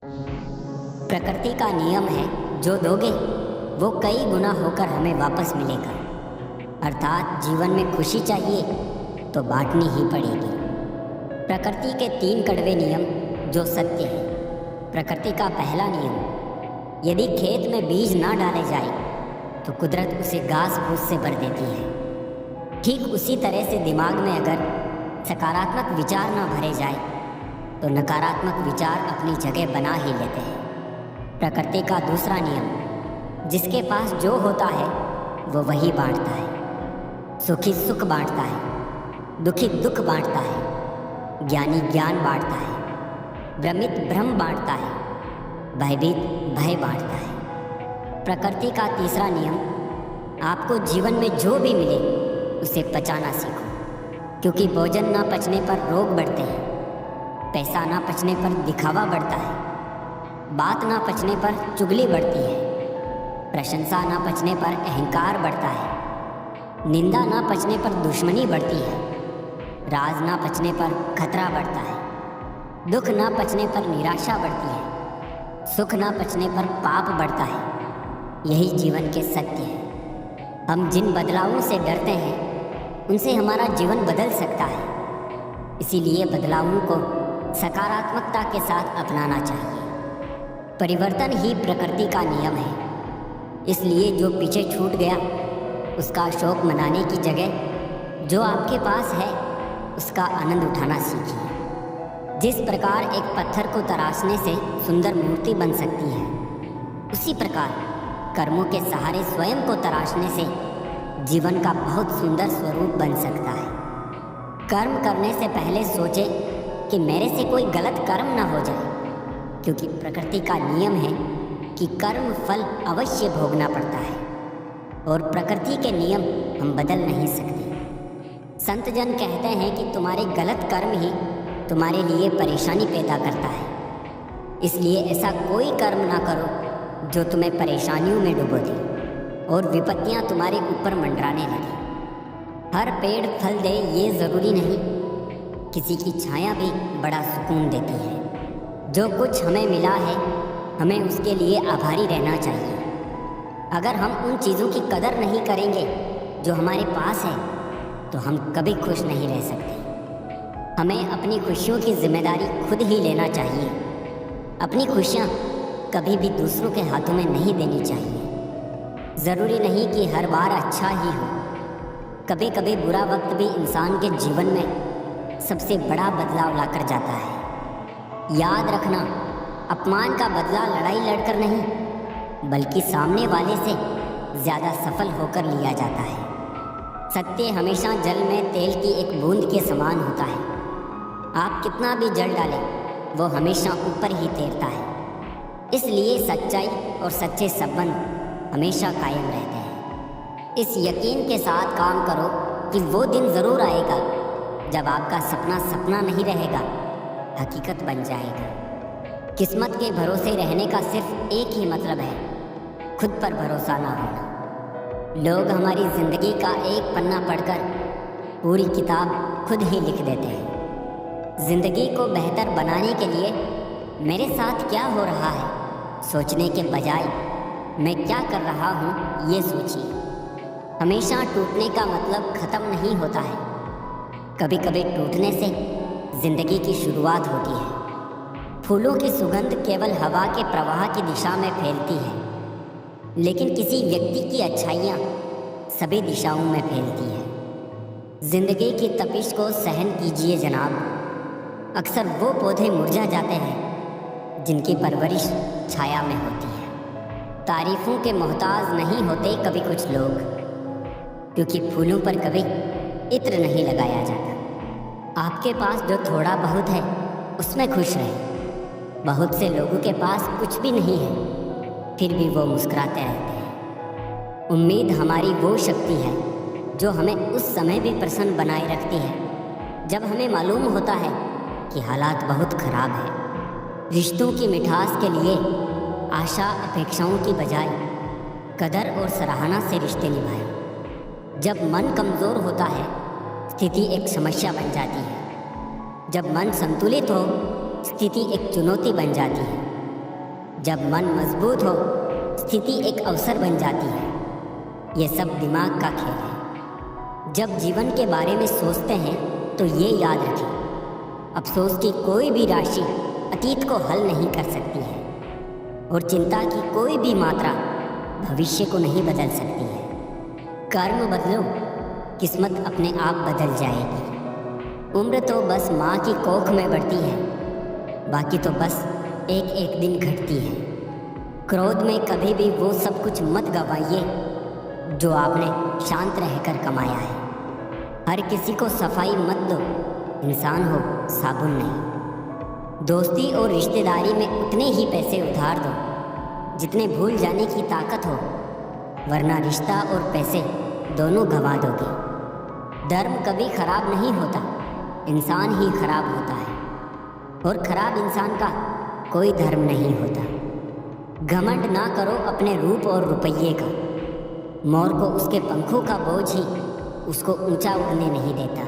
प्रकृति का नियम है, जो दोगे वो कई गुना होकर हमें वापस मिलेगा। अर्थात जीवन में खुशी चाहिए तो बांटनी ही पड़ेगी। प्रकृति के 3 कड़वे नियम जो सत्य है। प्रकृति का पहला नियम, यदि खेत में बीज ना डाले जाए तो कुदरत उसे घास फूस से भर देती है। ठीक उसी तरह से दिमाग में अगर सकारात्मक विचार ना भरे जाए तो नकारात्मक विचार अपनी जगह बना ही लेते हैं। प्रकृति का दूसरा नियम, जिसके पास जो होता है वो वही बांटता है। सुखी सुख बांटता है, दुखी दुख बांटता है, ज्ञानी ज्ञान बांटता है, भ्रमित भ्रम बांटता है, भयभीत भय बांटता है। प्रकृति का तीसरा नियम, आपको जीवन में जो भी मिले उसे पचाना सीखो, क्योंकि भोजन ना पचने पर रोग बढ़ते हैं, पैसा ना पचने पर दिखावा बढ़ता है, बात ना पचने पर चुगली बढ़ती है, प्रशंसा ना पचने पर अहंकार बढ़ता है, निंदा ना पचने पर दुश्मनी बढ़ती है, राज ना पचने पर खतरा बढ़ता है, दुख ना पचने पर निराशा बढ़ती है, सुख ना पचने पर पाप बढ़ता है। यही जीवन के सत्य है। हम जिन बदलावों से डरते हैं उनसे हमारा जीवन बदल सकता है। इसीलिए बदलावों को सकारात्मकता के साथ अपनाना चाहिए। परिवर्तन ही प्रकृति का नियम है। इसलिए जो पीछे छूट गया उसका शोक मनाने की जगह जो आपके पास है उसका आनंद उठाना सीखिए। जिस प्रकार एक पत्थर को तराशने से सुंदर मूर्ति बन सकती है, उसी प्रकार कर्मों के सहारे स्वयं को तराशने से जीवन का बहुत सुंदर स्वरूप बन सकता है। कर्म करने से पहले सोचे कि मेरे से कोई गलत कर्म न हो जाए, क्योंकि प्रकृति का नियम है कि कर्म फल अवश्य भोगना पड़ता है और प्रकृति के नियम हम बदल नहीं सकते। संत जन कहते हैं कि तुम्हारे गलत कर्म ही तुम्हारे लिए परेशानी पैदा करता है। इसलिए ऐसा कोई कर्म ना करो जो तुम्हें परेशानियों में डुबो दे और विपत्तियां तुम्हारे ऊपर मंडराने लगे। हर पेड़ फल दे ये ज़रूरी नहीं, किसी की छाया भी बड़ा सुकून देती है। जो कुछ हमें मिला है हमें उसके लिए आभारी रहना चाहिए। अगर हम उन चीज़ों की कदर नहीं करेंगे जो हमारे पास है तो हम कभी खुश नहीं रह सकते। हमें अपनी खुशियों की जिम्मेदारी खुद ही लेना चाहिए। अपनी खुशियाँ कभी भी दूसरों के हाथों में नहीं देनी चाहिए। ज़रूरी नहीं कि हर बार अच्छा ही हो। कभी कभी बुरा वक्त भी इंसान के जीवन में सबसे बड़ा बदलाव लाकर जाता है। याद रखना, अपमान का बदला लड़ाई लड़कर नहीं बल्कि सामने वाले से ज़्यादा सफल होकर लिया जाता है। सत्य हमेशा जल में तेल की एक बूंद के समान होता है। आप कितना भी जल डालें वो हमेशा ऊपर ही तैरता है। इसलिए सच्चाई और सच्चे संबंध हमेशा कायम रहते हैं। इस यकीन के साथ काम करो कि वो दिन ज़रूर आएगा जब आपका सपना सपना नहीं रहेगा, हकीकत बन जाएगा। किस्मत के भरोसे रहने का सिर्फ एक ही मतलब है, खुद पर भरोसा ना होना। लोग हमारी ज़िंदगी का एक पन्ना पढ़कर पूरी किताब खुद ही लिख देते हैं। ज़िंदगी को बेहतर बनाने के लिए मेरे साथ क्या हो रहा है सोचने के बजाय मैं क्या कर रहा हूँ ये सोचिए। हमेशा टूटने का मतलब ख़त्म नहीं होता है। कभी कभी टूटने से ज़िंदगी की शुरुआत होती है। फूलों की सुगंध केवल हवा के प्रवाह की दिशा में फैलती है, लेकिन किसी व्यक्ति की अच्छाइयाँ सभी दिशाओं में फैलती है। ज़िंदगी की तपिश को सहन कीजिए जनाब। अक्सर वो पौधे मुरझा जाते हैं जिनकी परवरिश छाया में होती है। तारीफ़ों के मोहताज नहीं होते कभी कुछ लोग, क्योंकि फूलों पर कभी इत्र नहीं लगाया जाता। आपके पास जो थोड़ा बहुत है उसमें खुश रहें। बहुत से लोगों के पास कुछ भी नहीं है फिर भी वो मुस्कुराते रहते हैं। उम्मीद हमारी वो शक्ति है जो हमें उस समय भी प्रसन्न बनाए रखती है जब हमें मालूम होता है कि हालात बहुत ख़राब है। रिश्तों की मिठास के लिए आशा अपेक्षाओं की बजाय कदर और सराहना से रिश्ते निभाएं। जब मन कमज़ोर होता है स्थिति एक समस्या बन जाती है। जब मन संतुलित हो स्थिति एक चुनौती बन जाती है। जब मन मजबूत हो, स्थिति एक अवसर बन जाती है। ये सब दिमाग का खेल है। जब जीवन के बारे में सोचते हैं तो ये याद रखें, अफसोस की कोई भी राशि अतीत को हल नहीं कर सकती है, और चिंता की कोई भी मात्रा भविष्य को नहीं बदल सकती है। कर्म बदलो, किस्मत अपने आप बदल जाएगी। उम्र तो बस माँ की कोख में बढ़ती है, बाकी तो बस एक एक दिन घटती है। क्रोध में कभी भी वो सब कुछ मत गवाइए जो आपने शांत रहकर कमाया है। हर किसी को सफाई मत दो, इंसान हो साबुन नहीं। दोस्ती और रिश्तेदारी में उतने ही पैसे उधार दो जितने भूल जाने की ताकत हो, वरना रिश्ता और पैसे दोनों गंवा दोगे। धर्म कभी खराब नहीं होता, इंसान ही खराब होता है, और खराब इंसान का कोई धर्म नहीं होता। घमंड ना करो अपने रूप और रुपये का। मोर को उसके पंखों का बोझ ही उसको ऊंचा उड़ने नहीं देता।